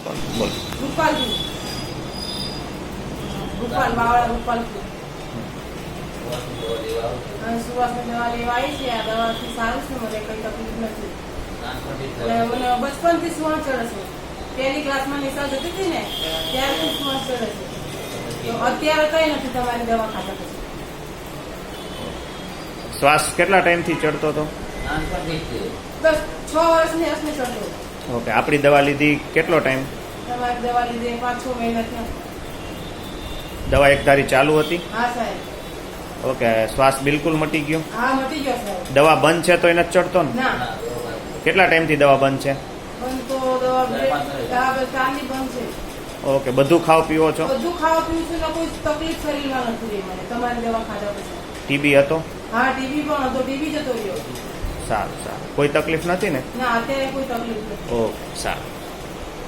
બોલ. રૂપાલજી, રૂપાલ બાવળા રૂપાલજી. સુવાસની દવા લેવા આવી છે. આ દવાથી સારું છે, મને કઈ તકલીફ નથી. અને મને બચપનથી શ્વાસ ચડે છે. પહેલી ક્લાસમાં નિશા જતી હતી ને ત્યારથી શ્વાસ ચડે છે. તો અત્યારે કઈ નથી તમારી દવા ખાતા પછી. શ્વાસ કેટલા ટાઈમથી ચડતો હતો? 6 વર્ષની હસને ચડતો. ઓકે, આપણી દવા લીધી કેટલો ટાઈમ? તમારી દવા લીધે 5-6 મહિના થયા. દવા એક ધારી ચાલુ હતી? હા સાહેબ. ઓકે, શ્વાસ બિલકુલ મટી ગયો? હા મટી ગયો સાહેબ. દવા બંધ છે તો એને ચડતો ને? ના કેટલા ટાઈમથી દવા બંધ છે? બંધ તો દવા ચાલી બંધ છે. ઓકે, બધું ખાવ પીવો છો? બધું ખાવા પીવું છું ને કોઈ તકલીફ શરીરમાં નથી રહી મને તમારી દવા ખાધા પછી. ટીબી હતો? હા ટીબી પણ હતો, ટીબી જતો રહ્યો. સારું સારું, કોઈ તકલીફ નથી ને? ના અત્યારે કોઈ તકલીફ નથી. ઓકે સારું.